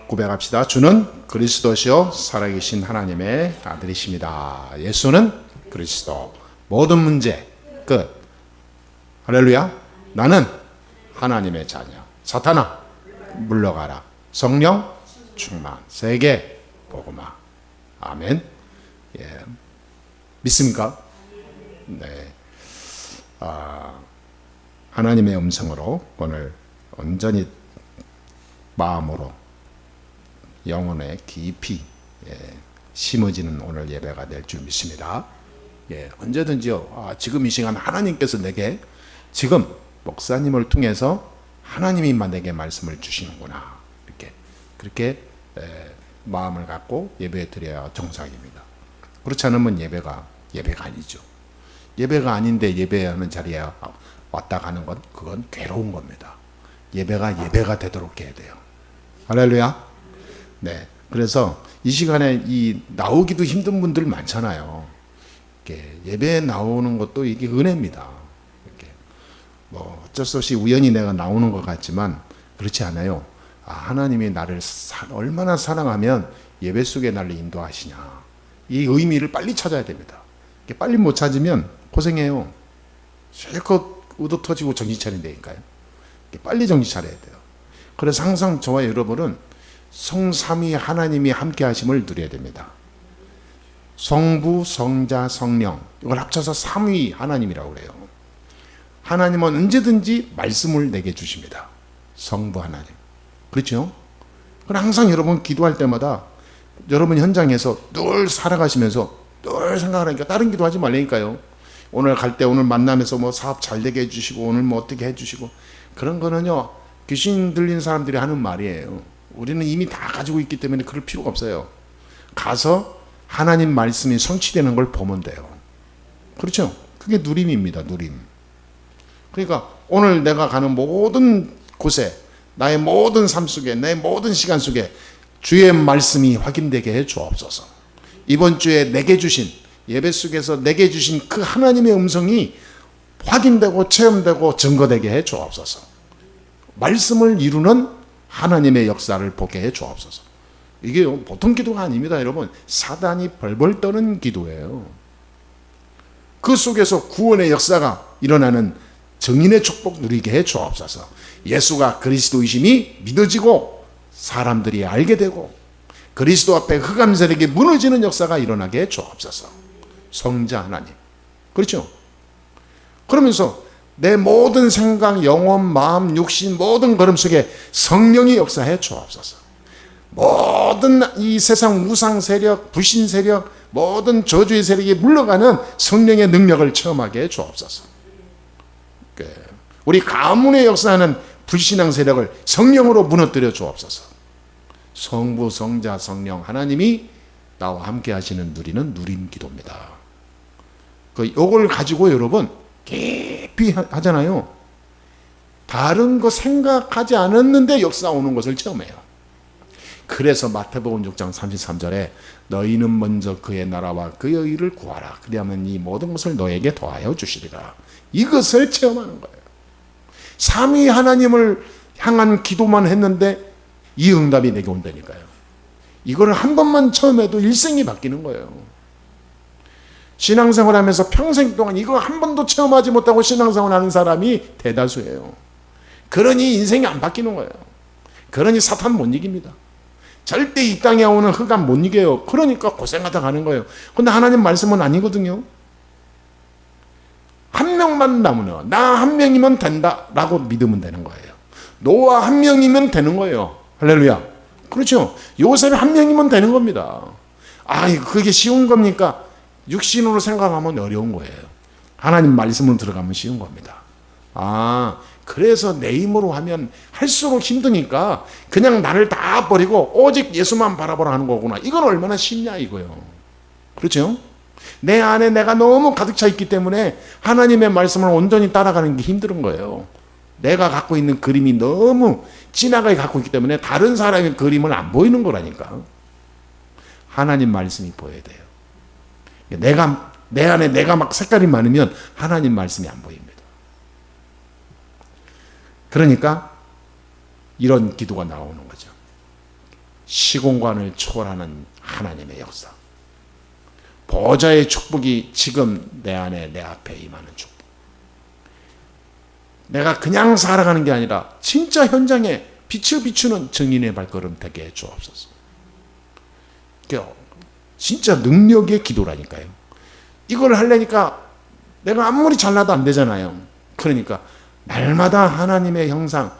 고백합시다. 주는 그리스도시요 살아계신 하나님의 아들이십니다. 예수는 그리스도. 모든 문제 끝. 할렐루야. 나는 하나님의 자녀. 사탄아 물러가라. 성령 충만. 세계 복음화. 아멘. 예. 믿습니까? 네. 하나님의 음성으로 오늘 온전히 마음으로 영혼에 깊이 심어지는 오늘 예배가 될 줄 믿습니다. 예, 언제든지요. 지금 이 시간 하나님께서 내게 지금 목사님을 통해서 하나님이만 내게 말씀을 주시는구나. 그렇게 마음을 갖고 예배 드려야 정상입니다. 그렇지 않으면 예배가 아니죠. 예배가 아닌데 예배하는 자리에 왔다 가는 건 그건 괴로운 겁니다. 예배가 되도록 해야 돼요. 할렐루야. 네. 그래서 이 시간에 나오기도 힘든 분들 많잖아요. 예배에 나오는 것도 이게 은혜입니다. 어쩔 수 없이 우연히 내가 나오는 것 같지만 그렇지 않아요. 하나님이 나를 얼마나 사랑하면 예배 속에 나를 인도하시냐. 이 의미를 빨리 찾아야 됩니다. 빨리 못 찾으면 고생해요. 실컷 의도 터지고 정신 차린다니까요. 빨리 정신 차려야 돼요. 그래서 항상 저와 여러분은 성삼위 하나님이 함께 하심을 누려야 됩니다. 성부, 성자, 성령 이걸 합쳐서 삼위 하나님이라고 그래요. 하나님은 언제든지 말씀을 내게 주십니다. 성부 하나님. 그렇죠? 그럼 항상 여러분 기도할 때마다 여러분 현장에서 늘 살아가시면서 늘 생각하니까 다른 기도하지 말라니까요. 오늘 갈 때 오늘 만남에서 뭐 사업 잘 되게 해주시고 오늘 뭐 어떻게 해주시고 그런 거는요 귀신 들린 사람들이 하는 말이에요. 우리는 이미 다 가지고 있기 때문에 그럴 필요가 없어요. 가서 하나님 말씀이 성취되는 걸 보면 돼요. 그렇죠? 그게 누림입니다. 누림. 그러니까 오늘 내가 가는 모든 곳에 나의 모든 삶 속에 내 모든 시간 속에 주의 말씀이 확인되게 해 주옵소서. 이번 주에 내게 주신 예배 속에서 내게 주신 그 하나님의 음성이 확인되고 체험되고 증거되게 해 주옵소서. 말씀을 이루는 하나님의 역사를 보게 해 주옵소서. 이게 보통 기도가 아닙니다, 여러분. 사단이 벌벌 떠는 기도예요. 그 속에서 구원의 역사가 일어나는 증인의 축복 누리게 해 주옵소서. 예수가 그리스도이심이 믿어지고 사람들이 알게 되고 그리스도 앞에 흑암 세력이 무너지는 역사가 일어나게 해 주옵소서. 성자 하나님. 그렇죠? 그러면서 내 모든 생각, 영혼, 마음, 육신 모든 걸음 속에 성령이 역사해 주옵소서. 모든 이 세상 우상 세력, 불신 세력, 모든 저주의 세력이 물러가는 성령의 능력을 체험하게 해 주옵소서. 우리 가문의 역사하는 불신앙 세력을 성령으로 무너뜨려 주옵소서. 성부, 성자, 성령 하나님이 나와 함께 하시는 누리는 누림 기도입니다. 요걸 가지고 여러분 깊이 하잖아요. 다른 거 생각하지 않았는데 역사 오는 것을 체험해요. 그래서 마태복음 6장 33절에 너희는 먼저 그의 나라와 그의 의를 구하라. 그리하면 이 모든 것을 너에게 더하여 주시리라. 이것을 체험하는 거예요. 삼위 하나님을 향한 기도만 했는데 이 응답이 내게 온다니까요. 이걸 한 번만 체험해도 일생이 바뀌는 거예요. 신앙생활 하면서 평생 동안 이거 한 번도 체험하지 못하고 신앙생활 하는 사람이 대다수예요. 그러니 인생이 안 바뀌는 거예요. 그러니 사탄 못 이깁니다. 절대 이 땅에 오는 흑암 못 이겨요. 그러니까 고생하다 가는 거예요. 근데 하나님 말씀은 아니거든요. 한 명만 남으면 나 한 명이면 된다 라고 믿으면 되는 거예요. 노아 한 명이면 되는 거예요. 할렐루야. 그렇죠. 요셉이 한 명이면 되는 겁니다. 그게 쉬운 겁니까? 육신으로 생각하면 어려운 거예요. 하나님 말씀으로 들어가면 쉬운 겁니다. 그래서 내 힘으로 하면 할수록 힘드니까 그냥 나를 다 버리고 오직 예수만 바라보라 하는 거구나. 이건 얼마나 쉽냐 이거요. 그렇죠? 내 안에 내가 너무 가득 차 있기 때문에 하나님의 말씀을 온전히 따라가는 게 힘든 거예요. 내가 갖고 있는 그림이 너무 진하게 갖고 있기 때문에 다른 사람의 그림을 안 보이는 거라니까. 하나님 말씀이 보여야 돼요. 내 안에 내가 막 색깔이 많으면 하나님 말씀이 안 보입니다. 그러니까 이런 기도가 나오는 거죠. 시공간을 초월하는 하나님의 역사. 보좌의 축복이 지금 내 안에 내 앞에 임하는 축복. 내가 그냥 살아가는 게 아니라 진짜 현장에 빛을 비추는 증인의 발걸음 되게 해 주옵소서. 진짜 능력의 기도라니까요. 이걸 하려니까 내가 아무리 잘나도 안 되잖아요. 그러니까 날마다 하나님의 형상,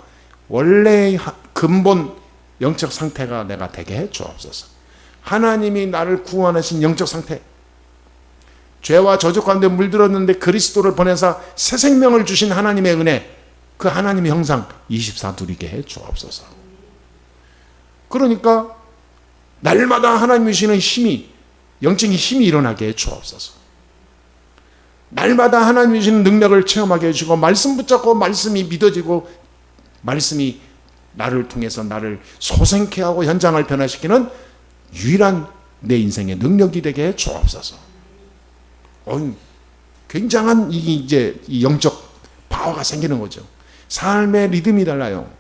원래의 근본 영적 상태가 내가 되게 해 주옵소서. 하나님이 나를 구원하신 영적 상태, 죄와 저주 가운데 물들었는데 그리스도를 보내사 새 생명을 주신 하나님의 은혜, 그 하나님의 형상 24 누리게 해 주옵소서. 그러니까 날마다 하나님이 주시는 힘이, 영적인 힘이 일어나게 해 주옵소서. 날마다 하나님이 주시는 능력을 체험하게 해주고, 말씀 붙잡고 말씀이 믿어지고, 말씀이 나를 통해서 나를 소생케 하고 현장을 변화시키는 유일한 내 인생의 능력이 되게 해 주옵소서. 굉장한 이제 이 영적 파워가 생기는 거죠. 삶의 리듬이 달라요.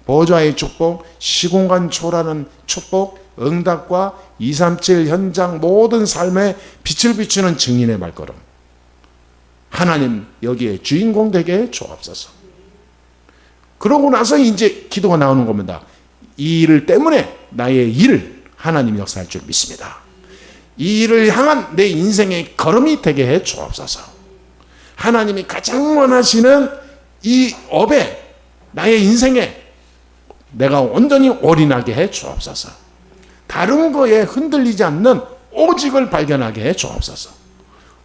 보좌의 축복, 시공간 초월하는 축복, 응답과 237 현장 모든 삶에 빛을 비추는 증인의 발걸음. 하나님 여기에 주인공 되게 해 주옵소서. 그러고 나서 이제 기도가 나오는 겁니다. 이 일 때문에 나의 일을 하나님이 역사할 줄 믿습니다. 이 일을 향한 내 인생의 걸음이 되게 해 주옵소서. 하나님이 가장 원하시는 이 업에, 나의 인생에 내가 온전히 올인하게 해 주옵소서. 다른 거에 흔들리지 않는 오직을 발견하게 해 주옵소서.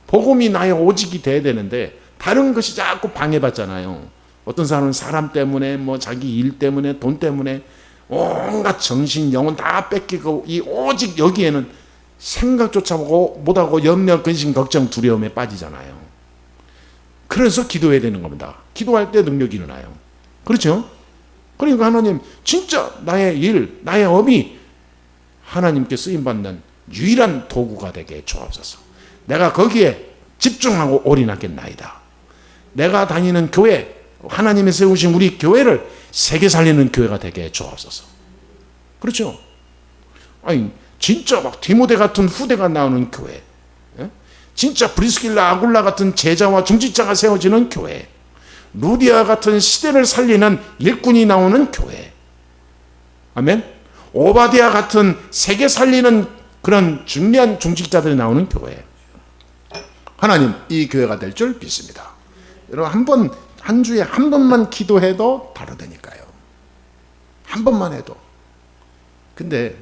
복음이 나의 오직이 돼야 되는데 다른 것이 자꾸 방해받잖아요. 어떤 사람은 사람 때문에, 자기 일 때문에, 돈 때문에 온갖 정신, 영혼 다 뺏기고, 이 오직 여기에는 생각조차 못하고 염려, 근심, 걱정, 두려움에 빠지잖아요. 그래서 기도해야 되는 겁니다. 기도할 때 능력이 일어나요. 그렇죠? 그러니까 하나님, 진짜 나의 일, 나의 업이 하나님께 쓰임받는 유일한 도구가 되게 주옵소서. 내가 거기에 집중하고 올인하겠나이다. 내가 다니는 교회, 하나님이 세우신 우리 교회를 세계 살리는 교회가 되게 주옵소서. 그렇죠? 아니, 진짜 막 디모데 같은 후대가 나오는 교회, 진짜 브리스길라 아굴라 같은 제자와 중직자가 세워지는 교회, 루디아 같은 시대를 살리는 일꾼이 나오는 교회, 아멘. 오바디아 같은 세계 살리는 그런 중요한 중직자들이 나오는 교회. 하나님, 이 교회가 될 줄 믿습니다. 여러분, 한 주에 한 번만 기도해도 다르다니까요. 한 번만 해도. 근데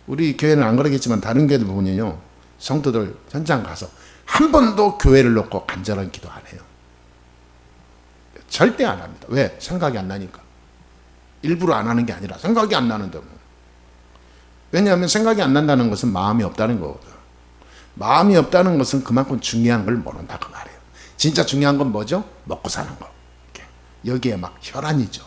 우리 교회는 안 그러겠지만 다른 교회들 보면요, 성도들 현장 가서 한 번도 교회를 놓고 간절한 기도 안 해요. 절대 안 합니다. 왜? 생각이 안 나니까. 일부러 안 하는 게 아니라 생각이 안 나는데 뭐. 왜냐하면 생각이 안 난다는 것은 마음이 없다는 거거든. 마음이 없다는 것은 그만큼 중요한 걸 모른다 그 말이에요. 진짜 중요한 건 뭐죠? 먹고 사는 거. 여기에 막 혈안이죠.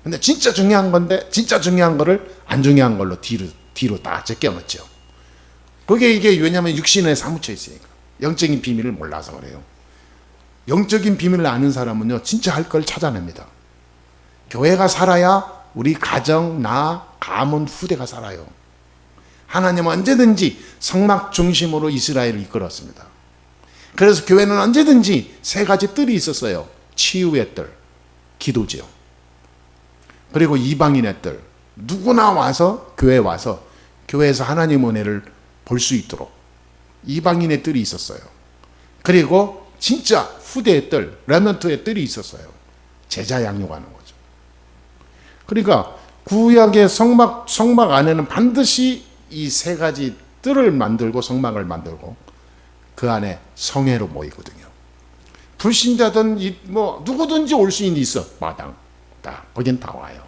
근데 진짜 중요한 건데, 진짜 중요한 거를 안 중요한 걸로 뒤로 다 제껴놓죠. 그게 이게 왜냐하면 육신에 사무쳐 있으니까. 영적인 비밀을 몰라서 그래요. 영적인 비밀을 아는 사람은요, 진짜 할 걸 찾아냅니다. 교회가 살아야 우리 가정, 나, 가문, 후대가 살아요. 하나님은 언제든지 성막 중심으로 이스라엘을 이끌었습니다. 그래서 교회는 언제든지 세 가지 뜰이 있었어요. 치유의 뜰, 기도지요. 그리고 이방인의 뜰. 누구나 와서, 교회에 와서 교회에서 하나님의 은혜를 볼 수 있도록 이방인의 뜰이 있었어요. 그리고 진짜 후대의 뜰, 레멘트의 뜰이 있었어요. 제자 양육하는 거죠. 그러니까 구약의 성막 안에는 반드시 이 세 가지 뜰을 만들고 성막을 만들고 그 안에 성회로 모이거든요. 불신자든 누구든지 올 수 있어. 마당 다 거긴 다 와요.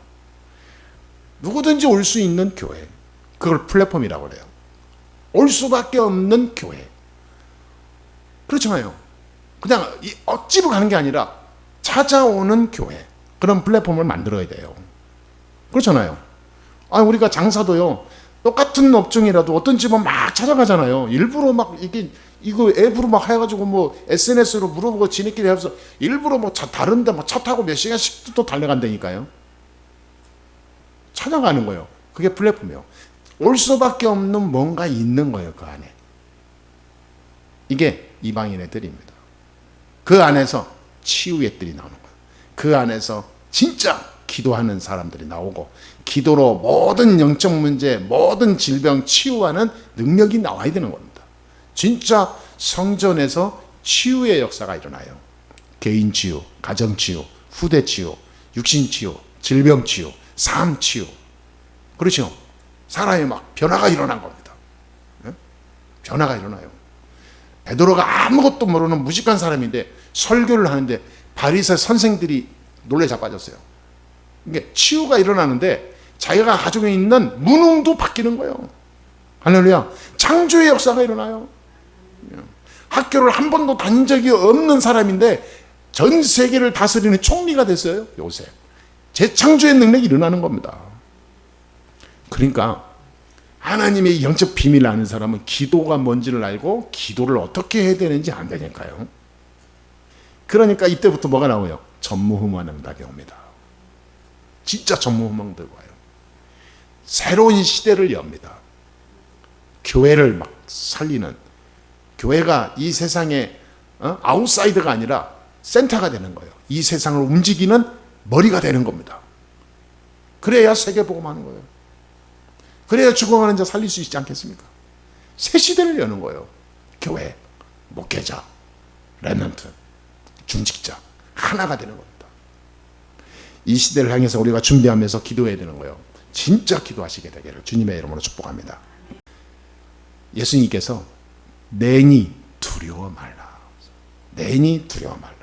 누구든지 올 수 있는 교회. 그걸 플랫폼이라고 그래요. 올 수밖에 없는 교회. 그렇잖아요. 그냥 억지로 가는 게 아니라 찾아오는 교회. 그런 플랫폼을 만들어야 돼요. 그렇잖아요. 우리가 장사도요, 똑같은 업종이라도 어떤 집은 막 찾아가잖아요. 일부러 막 이거 앱으로 막 해가지고 SNS로 물어보고 지네끼리 해서 일부러 다른데 차 타고 몇 시간씩 또 달려간다니까요. 찾아가는 거예요. 그게 플랫폼이에요. 올 수밖에 없는 뭔가 있는 거예요. 그 안에. 이게 이방인의 뜰입니다. 그 안에서 치유의 뜰이 나오는 거예요. 그 안에서 진짜 기도하는 사람들이 나오고 기도로 모든 영적 문제, 모든 질병 치유하는 능력이 나와야 되는 겁니다. 진짜 성전에서 치유의 역사가 일어나요. 개인 치유, 가정 치유, 후대 치유, 육신 치유, 질병 치유, 삶 치유. 그렇죠? 사람이 막 변화가 일어난 겁니다. 변화가 일어나요. 베드로가 아무것도 모르는 무식한 사람인데 설교를 하는데 바리새 선생들이 놀래 자빠졌어요. 이게 치유가 일어나는데 자기가 가지고 있는 무능도 바뀌는 거예요. 할렐루야. 창조의 역사가 일어나요. 학교를 한 번도 다닌 적이 없는 사람인데 전 세계를 다스리는 총리가 됐어요. 요새. 재창조의 능력이 일어나는 겁니다. 그러니까 하나님의 영적 비밀을 아는 사람은 기도가 뭔지를 알고 기도를 어떻게 해야 되는지 안 되니까요. 그러니까 이때부터 뭐가 나와요? 전무후무한 응답이 옵니다. 진짜 전무후무한 응답이 와요. 새로운 시대를 엽니다. 교회를 막 살리는, 교회가 이 세상의 아웃사이더가 아니라 센터가 되는 거예요. 이 세상을 움직이는 머리가 되는 겁니다. 그래야 세계복음하는 거예요. 그래야 죽어가는 자 살릴 수 있지 않겠습니까? 새 시대를 여는 거예요. 교회, 목회자, 렘넌트, 중직자 하나가 되는 겁니다. 이 시대를 향해서 우리가 준비하면서 기도해야 되는 거예요. 진짜 기도하시게 되기를 주님의 이름으로 축복합니다. 예수님께서 내니 두려워 말라. 내니 두려워 말라.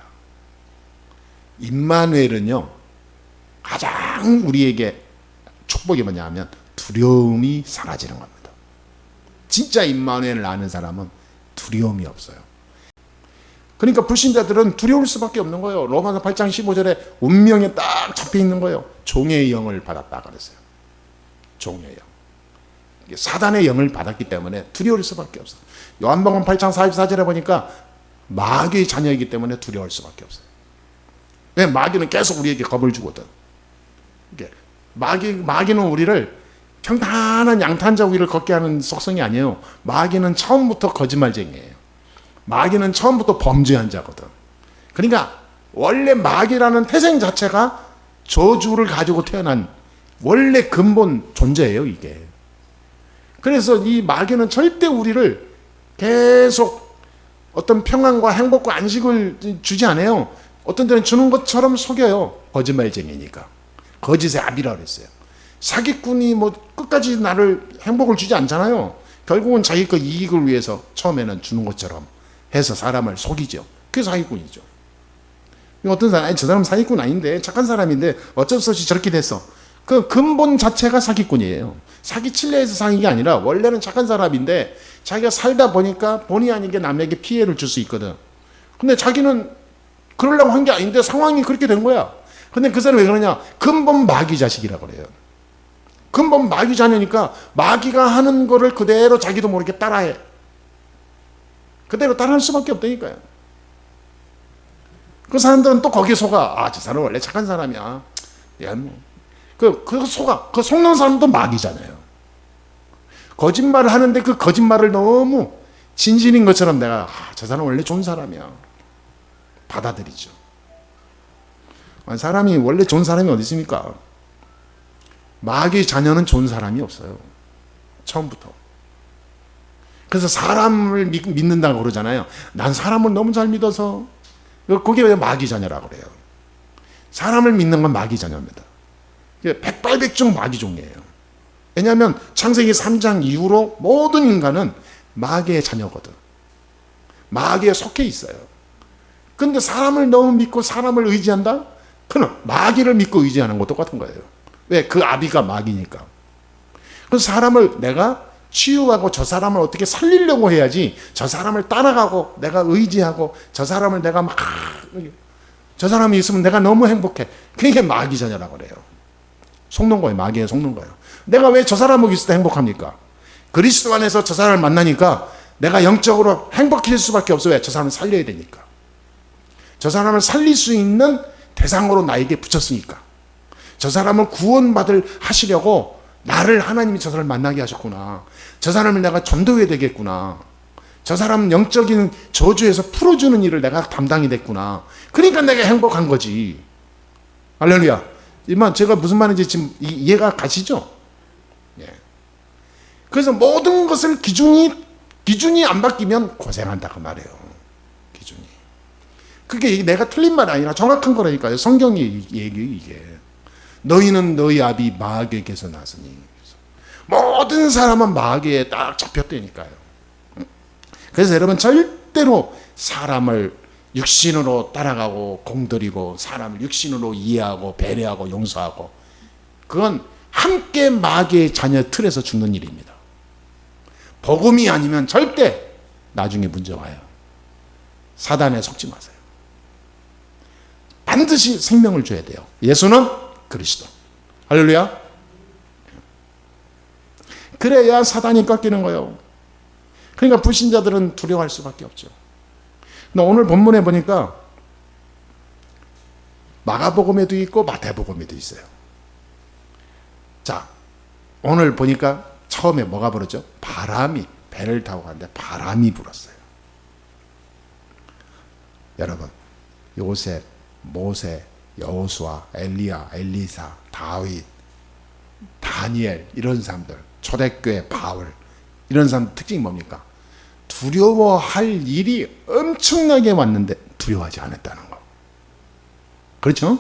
임마누엘은요, 가장 우리에게 축복이 뭐냐 하면 두려움이 사라지는 겁니다. 진짜 임마누엘을 아는 사람은 두려움이 없어요. 그러니까 불신자들은 두려울 수밖에 없는 거예요. 로마서 8장 15절에 운명에 딱 잡혀 있는 거예요. 종의 영을 받았다 그랬어요. 종의 영. 사단의 영을 받았기 때문에 두려울 수밖에 없어요. 요한복음 8장 44절에 보니까 마귀의 자녀이기 때문에 두려울 수밖에 없어요. 왜? 마귀는 계속 우리에게 겁을 주거든. 마귀는 우리를 평탄한 양탄자 위를 걷게 하는 속성이 아니에요. 마귀는 처음부터 거짓말쟁이에요. 마귀는 처음부터 범죄한 자거든. 그러니까 원래 마귀라는 태생 자체가 저주를 가지고 태어난 원래 근본 존재예요, 이게. 그래서 이 마귀는 절대 우리를 계속 어떤 평안과 행복과 안식을 주지 않아요. 어떤 때는 주는 것처럼 속여요. 거짓말쟁이니까. 거짓의 압이라고 그랬어요. 사기꾼이 뭐 끝까지 나를 행복을 주지 않잖아요. 결국은 자기 거 이익을 위해서 처음에는 주는 것처럼 해서 사람을 속이죠. 그게 사기꾼이죠. 어떤 사람, 아니, 저 사람 사기꾼 아닌데 착한 사람인데 어쩔 수 없이 저렇게 됐어. 그 근본 자체가 사기꾼이에요. 사기칠려 해서 사는 게 아니라 원래는 착한 사람인데 자기가 살다 보니까 본의 아니게 남에게 피해를 줄 수 있거든. 근데 자기는 그러려고 한 게 아닌데 상황이 그렇게 된 거야. 근데 그 사람이 왜 그러냐? 근본 마귀 자식이라고 그래요. 근본 마귀 자녀니까 마귀가 하는 거를 그대로 자기도 모르게 따라해. 그대로 따라할 수밖에 없다니까요. 그 사람들은 또 거기에 속아. 아, 저 사람 원래 착한 사람이야. 야, 뭐. 그 속아. 그 속는 사람도 마귀잖아요. 거짓말을 하는데 그 거짓말을 너무 진실인 것처럼 내가, 저 사람 원래 좋은 사람이야. 받아들이죠. 사람이 원래 좋은 사람이 어디 있습니까? 마귀의 자녀는 좋은 사람이 없어요. 처음부터. 그래서 사람을 믿는다고 그러잖아요. 난 사람을 너무 잘 믿어서. 그게 왜 마귀 자녀라고 그래요. 사람을 믿는 건 마귀 자녀입니다. 백발백중 마귀 종이에요. 왜냐하면 창세기 3장 이후로 모든 인간은 마귀의 자녀거든. 마귀에 속해 있어요. 근데 사람을 너무 믿고 사람을 의지한다? 그는 마귀를 믿고 의지하는 것도 똑같은 거예요. 왜? 그 아비가 마귀니까. 그래서 사람을 내가 치유하고 저 사람을 어떻게 살리려고 해야지 저 사람을 따라가고 내가 의지하고 저 사람을 내가 막 저 사람이 있으면 내가 너무 행복해. 그게 마귀 자녀라고 그래요. 속는 거예요. 마귀에 속는 거예요. 내가 왜 저 사람하고 있을 때 행복합니까? 그리스도 안에서 저 사람을 만나니까 내가 영적으로 행복해질 수밖에 없어요. 왜? 저 사람을 살려야 되니까. 저 사람을 살릴 수 있는 대상으로 나에게 붙였으니까. 저 사람을 구원받을 하시려고 나를 하나님이 저 사람을 만나게 하셨구나. 저 사람을 내가 전도해야 되겠구나. 저 사람 영적인 저주에서 풀어주는 일을 내가 담당이 됐구나. 그러니까 내가 행복한 거지. 할렐루야. 이만 제가 무슨 말인지 지금 이해가 가시죠? 예. 그래서 모든 것을 기준이 안 바뀌면 고생한다 그 말이에요. 기준이. 그게 내가 틀린 말이 아니라 정확한 거라니까요. 성경의 얘기 이게. 너희는 너희 아비 마귀에게서 나서니. 모든 사람은 마귀에 딱 잡혔다니까요. 그래서 여러분 절대로 사람을 육신으로 따라가고 공들이고 사람을 육신으로 이해하고 배려하고 용서하고 그건 함께 마귀의 자녀 틀에서 죽는 일입니다. 복음이 아니면 절대 나중에 문제 와요. 사단에 속지 마세요. 반드시 생명을 줘야 돼요. 예수는 그리스도. 할렐루야. 그래야 사단이 꺾이는 거예요. 그러니까 불신자들은 두려워할 수밖에 없죠. 근데 오늘 본문에 보니까 마가복음에도 있고 마태복음에도 있어요. 자, 오늘 보니까 처음에 뭐가 불었죠? 바람이, 배를 타고 가는데 바람이 불었어요. 여러분, 요셉, 모세, 여호수아, 엘리야, 엘리사, 다윗, 다니엘 이런 사람들, 초대교회 바울 이런 사람 특징이 뭡니까? 두려워할 일이 엄청나게 왔는데 두려워하지 않았다는 거. 그렇죠?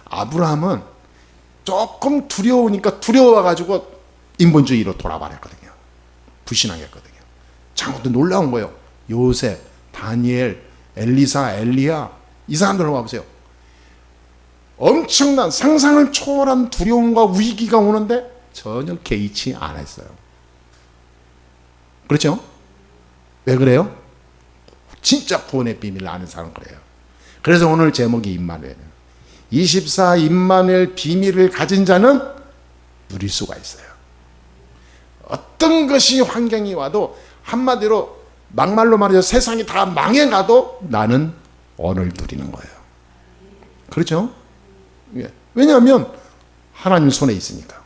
아브라함은 조금 두려우니까 두려워가지고 인본주의로 돌아버렸거든요. 불신하겠거든요. 장도 놀라운 거예요. 요셉, 다니엘, 엘리사, 엘리야 이 사람들 와보세요. 엄청난 상상을 초월한 두려움과 위기가 오는데 전혀 개의치 않았어요. 그렇죠? 왜 그래요? 진짜 구원의 비밀을 아는 사람은 그래요. 그래서 오늘 제목이 임마누엘. 24 임마누엘 비밀을 가진 자는 누릴 수가 있어요. 어떤 것이 환경이 와도 한마디로 막말로 말해서 세상이 다 망해가도 나는 오늘 누리는 거예요. 그렇죠? 예. 왜냐하면 하나님 손에 있으니까.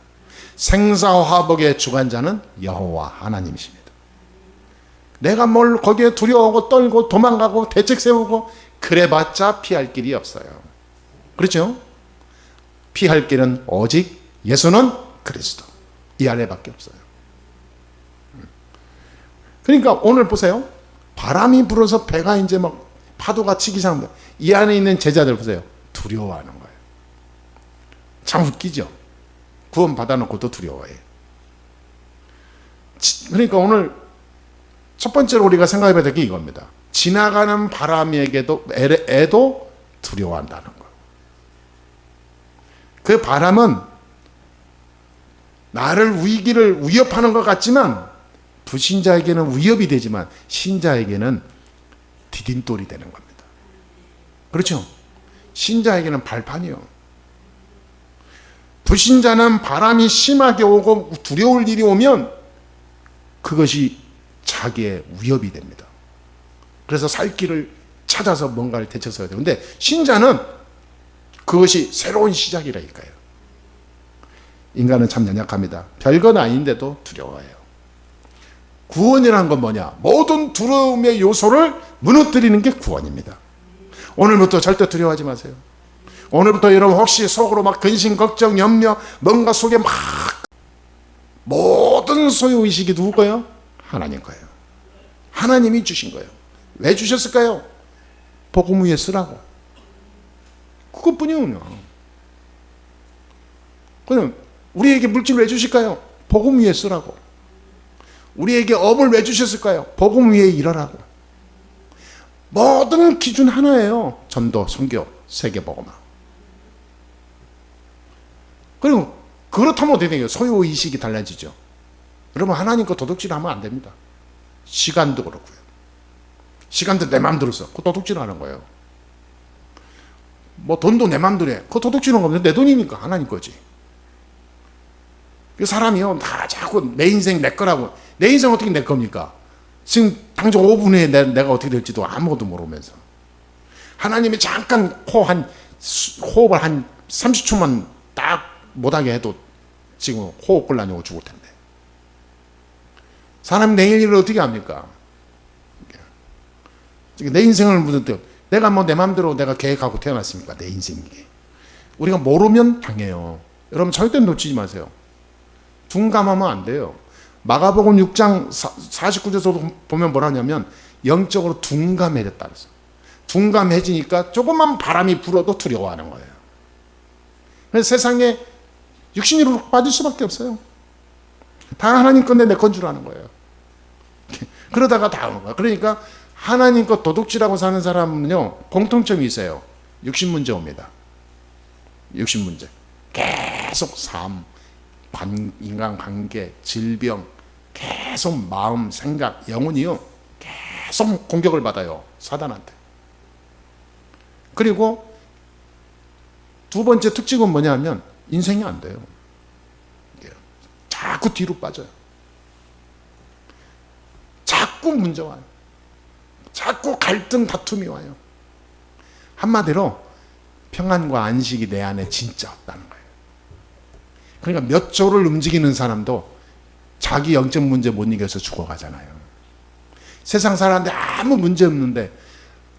생사화복의 주관자는 여호와 하나님이십니다. 내가 뭘 거기에 두려워하고 떨고 도망가고 대책 세우고 그래봤자 피할 길이 없어요. 그렇죠? 피할 길은 오직 예수는 그리스도 이 안에밖에 없어요. 그러니까 오늘 보세요. 바람이 불어서 배가 이제 막 파도가 치기 시작합니다. 이 안에 있는 제자들 보세요. 두려워하는 거예요. 참 웃기죠? 구원 받아놓고 또 두려워해. 그러니까 오늘 첫 번째로 우리가 생각해봐야 될 게 이겁니다. 지나가는 바람에게도 애도 두려워한다는 거. 그 바람은 나를 위기를 위협하는 것 같지만 불신자에게는 위협이 되지만 신자에게는 디딤돌이 되는 겁니다. 그렇죠? 신자에게는 발판이요. 불신자는 바람이 심하게 오고 두려울 일이 오면 그것이 자기의 위협이 됩니다. 그래서 살 길을 찾아서 뭔가를 대처해야 돼요. 근데 신자는 그것이 새로운 시작이라니까요. 인간은 참 연약합니다. 별건 아닌데도 두려워해요. 구원이라는 건 뭐냐? 모든 두려움의 요소를 무너뜨리는 게 구원입니다. 오늘부터 절대 두려워하지 마세요. 오늘부터 여러분 혹시 속으로 막 근심, 걱정, 염려, 뭔가 속에 막 모든 소유의식이 누구 거예요? 하나님 거예요. 하나님이 주신 거예요. 왜 주셨을까요? 복음 위에 쓰라고. 그것뿐이요. 그럼 우리에게 물질 왜 주실까요? 복음 위에 쓰라고. 우리에게 업을 왜 주셨을까요? 복음 위에 일하라고. 모든 기준 하나예요. 전도, 선교, 세계복음화. 그리고 그렇다면 어떻게 돼요? 소유의식이 달라지죠. 여러분 하나님 거 도둑질하면 안 됩니다. 시간도 그렇고요. 시간도 내 마음대로 써. 그거 도둑질하는 거예요. 뭐 돈도 내 마음대로 해. 그거 도둑질하는 거면 내 돈이니까 하나님 거지. 그 사람이요 다 자꾸 내 인생 내 거라고. 내 인생 어떻게 내 겁니까? 지금 당장 5분 후에 내가 어떻게 될지도 아무것도 모르면서 하나님이 잠깐 호흡을 한 30초만 딱 못하게 해도 지금 호흡곤란하고 죽을 텐데. 사람 내일 일을 어떻게 합니까? 내 인생을 무슨 내가 뭐 내 마음대로 내가 계획하고 태어났습니까? 내 인생이. 우리가 모르면 당해요. 여러분 절대 놓치지 마세요. 둔감하면 안 돼요. 마가복음 6장 49절에서 보면 뭐라 하냐면 영적으로 둔감해졌다 그랬어요. 둔감해지니까 조금만 바람이 불어도 두려워하는 거예요. 그래서 세상에 육신으로 빠질 수밖에 없어요. 다 하나님 건데 내 건 줄 아는 거예요. 그러다가 다 오는 거예요. 그러니까 하나님 것 도둑질하고 사는 사람은요 공통점이 있어요. 육신 문제 옵니다. 육신 문제. 계속 삶, 인간관계, 질병, 계속 마음, 생각, 영혼이요 계속 공격을 받아요. 사단한테. 그리고 두 번째 특징은 뭐냐면 인생이 안 돼요. 자꾸 뒤로 빠져요. 자꾸 문제 와요. 자꾸 갈등, 다툼이 와요. 한마디로 평안과 안식이 내 안에 진짜 없다는 거예요. 그러니까 몇 조를 움직이는 사람도 자기 영적 문제 못 이겨서 죽어가잖아요. 세상 사람한테 아무 문제 없는데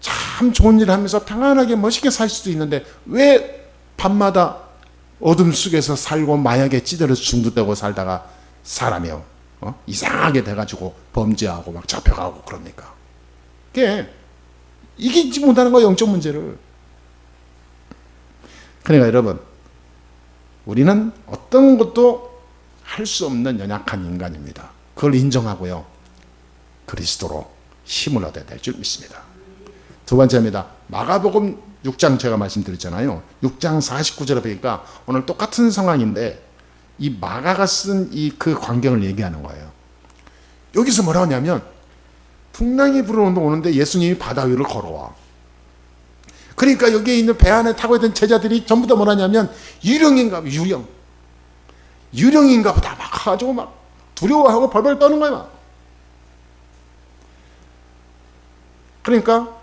참 좋은 일 하면서 평안하게 멋있게 살 수도 있는데 왜 밤마다 어둠 속에서 살고 마약에 찌들어서 중독되고 살다가 사람이요 이상하게 돼가지고 범죄하고 막 잡혀가고 그럽니까? 그게 이기지 못하는 거예요. 영적 문제를. 그러니까 여러분 우리는 어떤 것도 할 수 없는 연약한 인간입니다. 그걸 인정하고요 그리스도로 힘을 얻어야 될 줄 믿습니다. 두 번째입니다. 마가복음 6장 제가 말씀드렸잖아요. 6장 49절에 보니까 오늘 똑같은 상황인데 이 마가가 쓴 이 그 광경을 얘기하는 거예요. 여기서 뭐라 하냐면 풍랑이 불어오는데 예수님이 바다 위를 걸어와. 그러니까 여기에 있는 배 안에 타고 있던 제자들이 전부 다 뭐라 하냐면 유령인가 봐. 유령인가 보다 막 가지고 막 두려워하고 벌벌 떠는 거야 막. 그러니까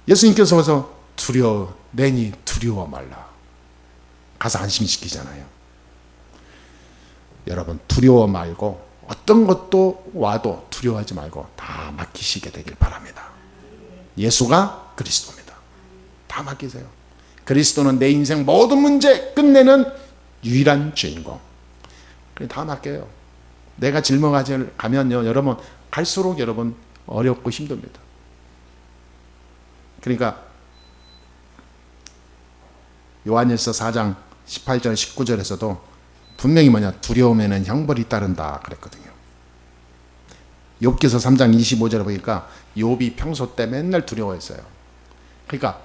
예수님께서 와서 내니 두려워 말라. 가서 안심시키잖아요. 여러분 두려워 말고 어떤 것도 와도 두려워하지 말고 다 맡기시게 되길 바랍니다. 예수가 그리스도입니다. 다 맡기세요. 그리스도는 내 인생 모든 문제 끝내는 유일한 주인공. 다 맡겨요. 내가 짊어가면요 여러분 갈수록 여러분 어렵고 힘듭니다. 그러니까 요한일서 4장 18절 19절에서도 분명히 두려움에는 형벌이 따른다 그랬거든요. 욥기서 3장 25절에 보니까 욥이 평소 때 맨날 두려워했어요. 그러니까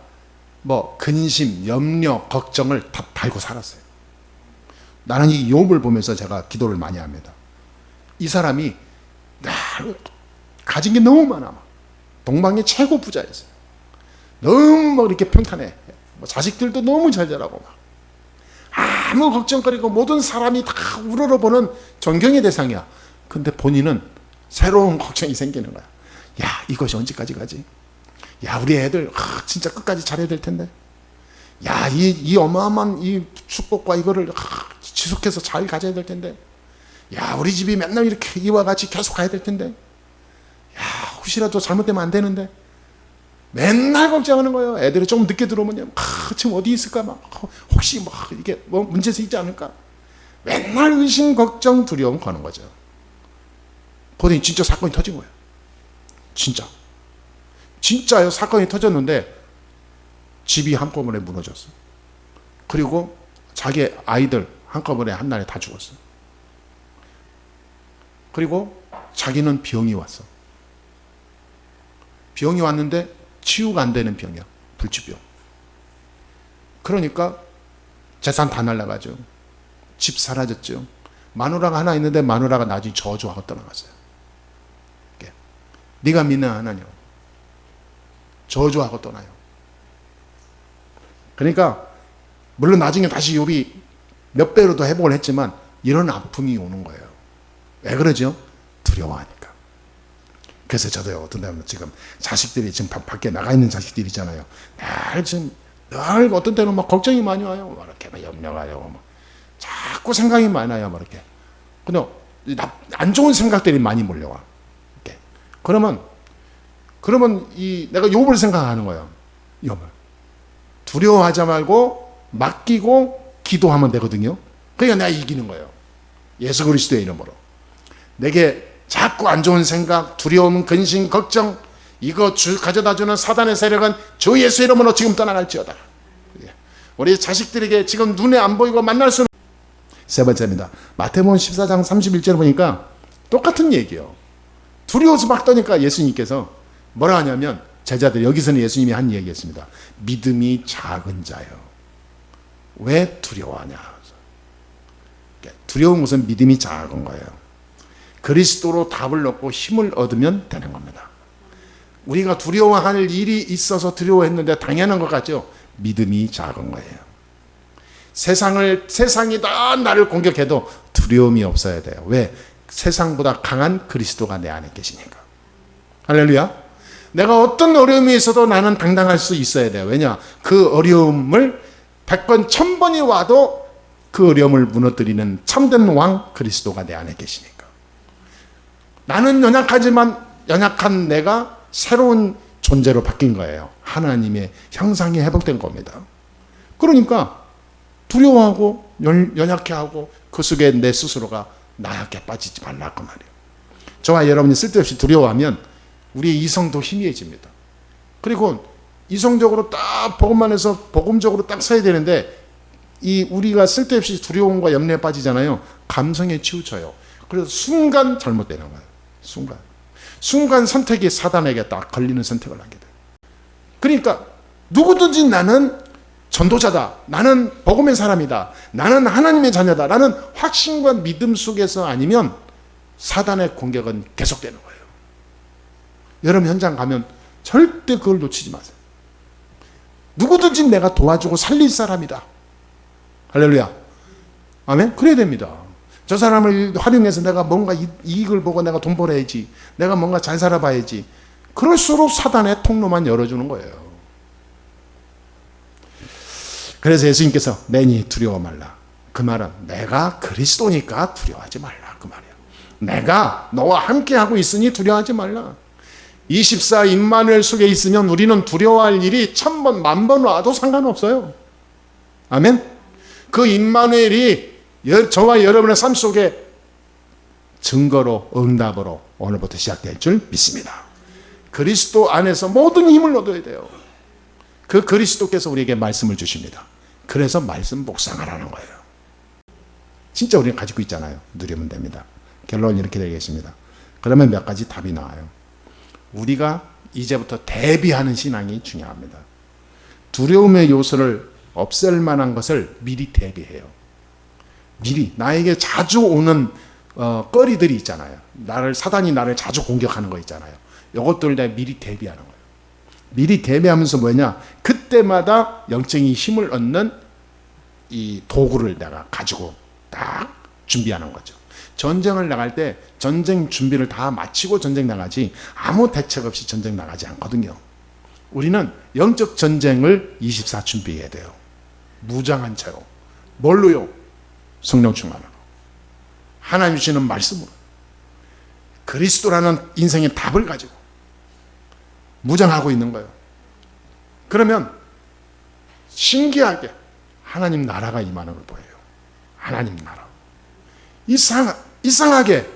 근심, 염려, 걱정을 다 달고 살았어요. 나는 이 욥을 보면서 제가 기도를 많이 합니다. 이 사람이 가진 게 너무 많아. 동방의 최고 부자였어요. 너무 이렇게 평탄해. 자식들도 너무 잘 자라고 아무 걱정거리고 모든 사람이 다 우러러보는 존경의 대상이야. 근데 본인은 새로운 걱정이 생기는 거야. 야, 이것이 언제까지 가지? 야, 우리 애들 진짜 끝까지 잘해야 될 텐데. 야, 이 어마어마한 이 축복과 이거를 지속해서 잘 가져야 될 텐데. 야, 우리 집이 맨날 이렇게 이와 같이 계속 가야 될 텐데. 야, 혹시라도 잘못되면 안 되는데. 맨날 걱정하는 거예요. 애들이 조금 늦게 들어오면 지금 어디 있을까? 혹시 이게 문제가 있지 않을까? 맨날 의심, 걱정, 두려움 거는 거죠. 그러더니 진짜 사건이 터진 거예요. 진짜요. 사건이 터졌는데 집이 한꺼번에 무너졌어. 그리고 자기 아이들 한꺼번에 한날에 다 죽었어. 그리고 자기는 병이 왔어. 병이 왔는데 치유가 안 되는 병이야. 불치병. 그러니까 재산 다 날라가죠. 집 사라졌죠. 마누라가 하나 있는데 마누라가 나중에 저주하고 떠나갔어요. 네가 믿는 하나님 저주하고 떠나요. 그러니까 물론 나중에 다시 욥이 몇 배로 더 회복을 했지만 이런 아픔이 오는 거예요. 왜 그러죠? 두려워하니까. 그래서 저도요, 어떤 날은 지금 자식들이 지금 밖에 나가 있는 자식들이 있잖아요. 날 지금 늘 어떤 때는 막 걱정이 많이 와요. 막 이렇게 막 염려가 와요. 막 자꾸 생각이 많아요. 막 이렇게. 근데 안 좋은 생각들이 많이 몰려와. 이렇게. 그러면 내가 욥을 생각하는 거예요. 욥을. 두려워하지 말고 맡기고 기도하면 되거든요. 그러니까 내가 이기는 거예요. 예수 그리스도의 이름으로. 내게 자꾸 안 좋은 생각, 두려움, 근심, 걱정, 이거 가져다주는 사단의 세력은 주 예수 이름으로 지금 떠나갈지어다. 우리 자식들에게 지금 눈에 안 보이고 만날 수는. 세 번째입니다. 마태복음 14장 31절 보니까 똑같은 얘기예요. 두려워서 막 떠니까 예수님께서 뭐라 하냐면, 제자들, 여기서는 예수님이 한 얘기였습니다. 믿음이 작은 자요. 왜 두려워하냐. 두려운 것은 믿음이 작은 거예요. 그리스도로 답을 얻고 힘을 얻으면 되는 겁니다. 우리가 두려워할 일이 있어서 두려워했는데 당연한 것 같죠? 믿음이 작은 거예요. 세상이 다 나를 공격해도 두려움이 없어야 돼요. 왜? 세상보다 강한 그리스도가 내 안에 계시니까. 할렐루야. 내가 어떤 어려움이 있어도 나는 당당할 수 있어야 돼요. 왜냐? 그 어려움을 100번, 1000번이 와도 그 어려움을 무너뜨리는 참된 왕 그리스도가 내 안에 계시니까. 나는 연약하지만 연약한 내가 새로운 존재로 바뀐 거예요. 하나님의 형상이 회복된 겁니다. 그러니까 두려워하고 연약해하고 그 속에 내 스스로가 나약해 빠지지 말라 그 말이에요. 저와 여러분이 쓸데없이 두려워하면 우리의 이성도 희미해집니다. 그리고 이성적으로 딱 복음만 해서 복음적으로 딱 서야 되는데 우리가 쓸데없이 두려움과 염려에 빠지잖아요. 감성에 치우쳐요. 그래서 순간 잘못되는 거예요. 순간 선택이 사단에게 딱 걸리는 선택을 하게 돼요. 그러니까 누구든지 나는 전도자다. 나는 복음의 사람이다. 나는 하나님의 자녀다. 라는 확신과 믿음 속에서 아니면 사단의 공격은 계속되는 거예요. 여러분 현장 가면 절대 그걸 놓치지 마세요. 누구든지 내가 도와주고 살릴 사람이다. 할렐루야. 아멘? 그래야 됩니다. 저 사람을 활용해서 내가 뭔가 이익을 보고 내가 돈 벌어야지. 내가 뭔가 잘 살아봐야지. 그럴수록 사단의 통로만 열어주는 거예요. 그래서 예수님께서 매니 두려워 말라. 그 말은 내가 그리스도니까 두려워하지 말라. 그 말이에요. 내가 너와 함께하고 있으니 두려워하지 말라. 24 임마누엘 속에 있으면 우리는 두려워할 일이 1000번, 10,000번 와도 상관없어요. 아멘? 그 임마누엘이 저와 여러분의 삶 속에 증거로, 응답으로 오늘부터 시작될 줄 믿습니다. 그리스도 안에서 모든 힘을 얻어야 돼요. 그 그리스도께서 우리에게 말씀을 주십니다. 그래서 말씀 묵상하라는 거예요. 진짜 우리는 가지고 있잖아요. 누리면 됩니다. 결론은 이렇게 되겠습니다. 그러면 몇 가지 답이 나와요. 우리가 이제부터 대비하는 신앙이 중요합니다. 두려움의 요소를 없앨 만한 것을 미리 대비해요. 미리 나에게 자주 오는 거리들이 있잖아요. 사단이 나를 자주 공격하는 거 있잖아요. 이것들을 내가 미리 대비하는 거예요. 미리 대비하면서 뭐냐? 그때마다 영적인 힘을 얻는 이 도구를 내가 가지고 딱 준비하는 거죠. 전쟁을 나갈 때 전쟁 준비를 다 마치고 전쟁 나가지 아무 대책 없이 전쟁 나가지 않거든요. 우리는 영적 전쟁을 24 준비해야 돼요. 무장한 채로. 뭘로요? 성령 충만으로. 하나님 주시는 말씀으로. 그리스도라는 인생의 답을 가지고 무장하고 있는 거예요. 그러면 신기하게 하나님 나라가 임하는 걸 보여요. 하나님 나라. 이상하게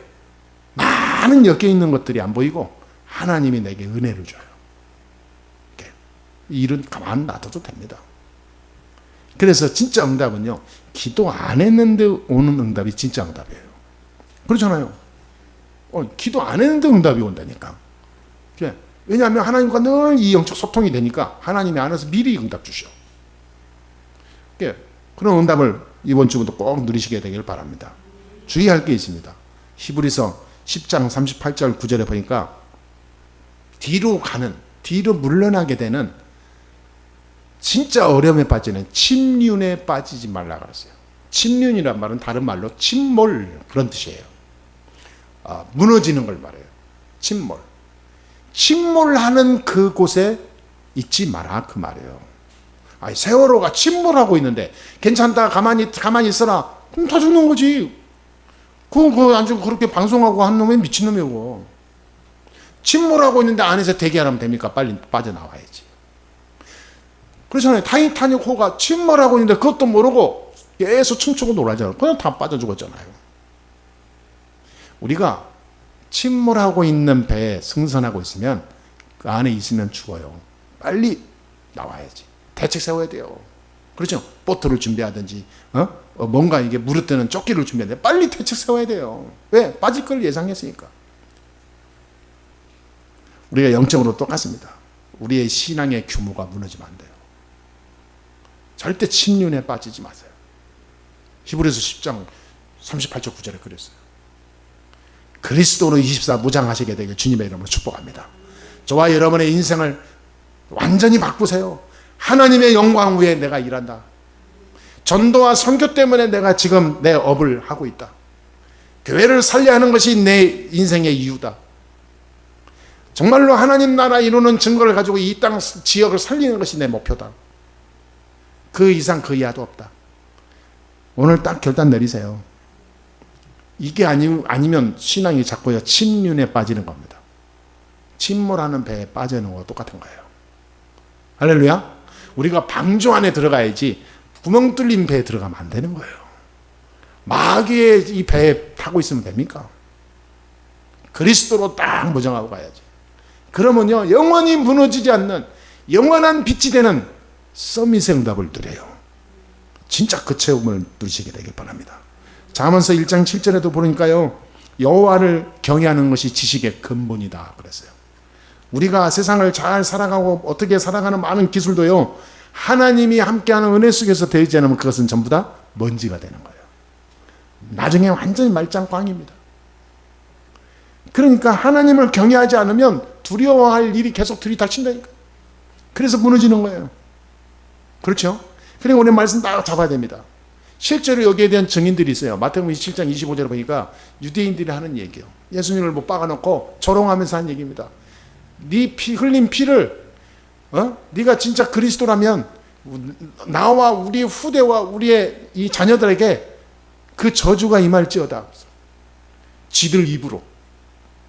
많은 엮여있는 것들이 안 보이고 하나님이 내게 은혜를 줘요. 이 일은 가만 놔둬도 됩니다. 그래서 진짜 응답은요, 기도 안 했는데 오는 응답이 진짜 응답이에요. 그렇잖아요. 기도 안 했는데 응답이 온다니까. 왜냐하면 하나님과 늘 이 영적 소통이 되니까 하나님이 안에서 미리 응답 주셔. 그런 응답을 이번 주부터 꼭 누리시게 되길 바랍니다. 주의할 게 있습니다. 히브리서 10장 38절 9절에 보니까 뒤로 물러나게 되는 진짜 어려움에 빠지는 침륜에 빠지지 말라 그랬어요. 침륜이란 말은 다른 말로 침몰 그런 뜻이에요. 무너지는 걸 말해요. 침몰하는 그곳에 있지 마라 그 말이에요. 아니, 세월호가 침몰하고 있는데 괜찮다 가만히 있어라. 그럼 다 죽는 거지. 그거 아주 그렇게 방송하고 한 놈이 미친놈이고. 침몰하고 있는데 안에서 대기하면 됩니까? 빨리 빠져나와야지. 그렇잖아요. 타이타닉호가 침몰하고 있는데 그것도 모르고 계속 춤추고 놀아잖아요. 그냥 다 빠져 죽었잖아요. 우리가 침몰하고 있는 배에 승선하고 있으면 그 안에 있으면 죽어요. 빨리 나와야지. 대책 세워야 돼요. 그렇죠? 보트를 준비하든지 뭔가 이게 무르뜨는 조끼를 준비해야 돼. 빨리 대책 세워야 돼요. 왜? 빠질 걸 예상했으니까. 우리가 영적으로 똑같습니다. 우리의 신앙의 규모가 무너지면 안 돼요. 절대 침륜에 빠지지 마세요. 히브리서 10장 38절 9절에 그랬어요. 그리스도로 24 무장하시게 되길 주님의 이름으로 축복합니다. 저와 여러분의 인생을 완전히 바꾸세요. 하나님의 영광 위에 내가 일한다. 전도와 선교 때문에 내가 지금 내 업을 하고 있다. 교회를 살려야 하는 것이 내 인생의 이유다. 정말로 하나님 나라 이루는 증거를 가지고 이 땅 지역을 살리는 것이 내 목표다. 그 이상 그 이하도 없다. 오늘 딱 결단 내리세요. 이게 아니면 신앙이 자꾸요 침륜에 빠지는 겁니다. 침몰하는 배에 빠지는 거와 똑같은 거예요. 할렐루야. 우리가 방주 안에 들어가야지 구멍 뚫린 배에 들어가면 안 되는 거예요. 마귀의 이 배에 타고 있으면 됩니까? 그리스도로 딱 무장하고 가야지. 그러면요 영원히 무너지지 않는 영원한 빛이 되는 서밋의 응답을 누려요. 진짜 그 체험을 누리시게 되길 바랍니다. 잠언서 1장 7절에도 보니까요 여호와를 경외하는 것이 지식의 근본이다 그랬어요. 우리가 세상을 잘 살아가고 어떻게 살아가는 많은 기술도요 하나님이 함께하는 은혜 속에서 되지 않으면 그것은 전부 다 먼지가 되는 거예요. 나중에 완전히 말짱꽝입니다. 그러니까 하나님을 경외하지 않으면 두려워할 일이 계속 들이닥친다니까. 그래서 무너지는 거예요. 그렇죠? 그러니까 오늘 말씀 다 잡아야 됩니다. 실제로 여기에 대한 증인들이 있어요. 마태복음 27장 25절에 보니까 유대인들이 하는 얘기예요. 예수님을 못 박아놓고 조롱하면서 한 얘기입니다. 네 피 흘린 피를 네가 진짜 그리스도라면 나와 우리 후대와 우리의 이 자녀들에게 그 저주가 임할지어다. 지들 입으로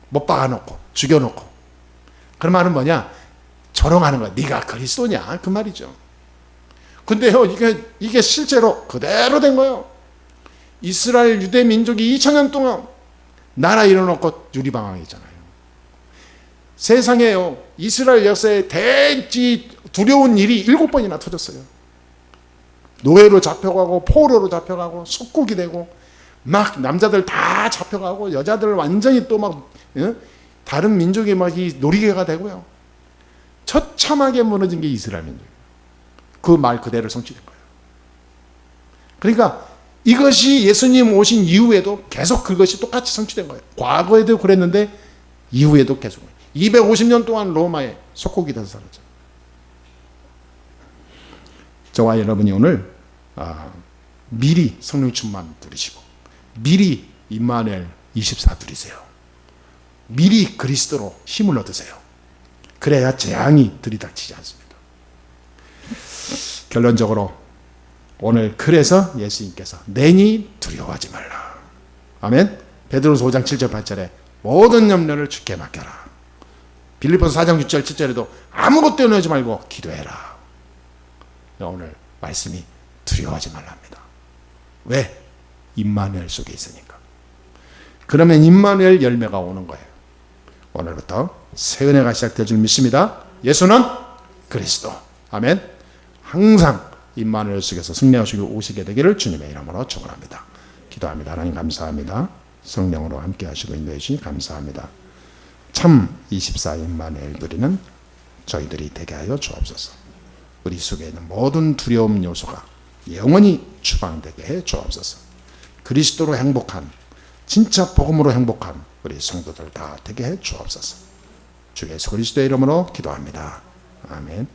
못 박아놓고 죽여놓고. 그런 말은 뭐냐? 조롱하는 거야. 네가 그리스도냐? 그 말이죠. 근데요 이게 실제로 그대로 된 거예요. 이스라엘 유대 민족이 2000년 동안 나라 이뤄놓고 유리방황했잖아요. 세상에요 이스라엘 역사에 대지 두려운 일이 7번이나 터졌어요. 노예로 잡혀가고 포로로 잡혀가고 속국이 되고 막 남자들 다 잡혀가고 여자들 완전히 또 막 다른 민족의 막 이 놀이개가 되고요. 처참하게 무너진 게 이스라엘 민족이에요. 그 말 그대로 성취된 거예요. 그러니까 이것이 예수님 오신 이후에도 계속 그것이 똑같이 성취된 거예요. 과거에도 그랬는데 이후에도 계속 250년 동안 로마에 속국이 돼서 살았죠. 저와 여러분이 오늘 미리 성령 충만 누리시고 미리 임마누엘 24 누리세요. 미리 그리스도로 힘을 얻으세요. 그래야 재앙이 들이닥치지 않습니다. 결론적으로 오늘 그래서 예수님께서 내니 두려워하지 말라. 아멘. 베드로서 5장 7절 8절에 모든 염려를 주께 맡겨라. 빌립보서 4장 6절 7절에도 아무것도 염려하지 말고 기도해라. 오늘 말씀이 두려워하지 말랍니다. 왜? 임마누엘 속에 있으니까. 그러면 임마누엘 열매가 오는 거예요. 오늘부터 새 은혜가 시작될 줄 믿습니다. 예수는 그리스도. 아멘. 항상 임마누엘 속에서 승리하시고 오시게 되기를 주님의 이름으로 축원합니다. 기도합니다. 하나님 감사합니다. 성령으로 함께 하시고 인도해 주시니 감사합니다. 참 24 임마누엘 누리는 저희들이 되게 하여 주옵소서. 우리 속에 있는 모든 두려움 요소가 영원히 추방되게 해 주옵소서. 그리스도로 행복한 진짜 복음으로 행복한 우리 성도들 다 되게 해 주옵소서. 주 예수 그리스도의 이름으로 기도합니다. 아멘.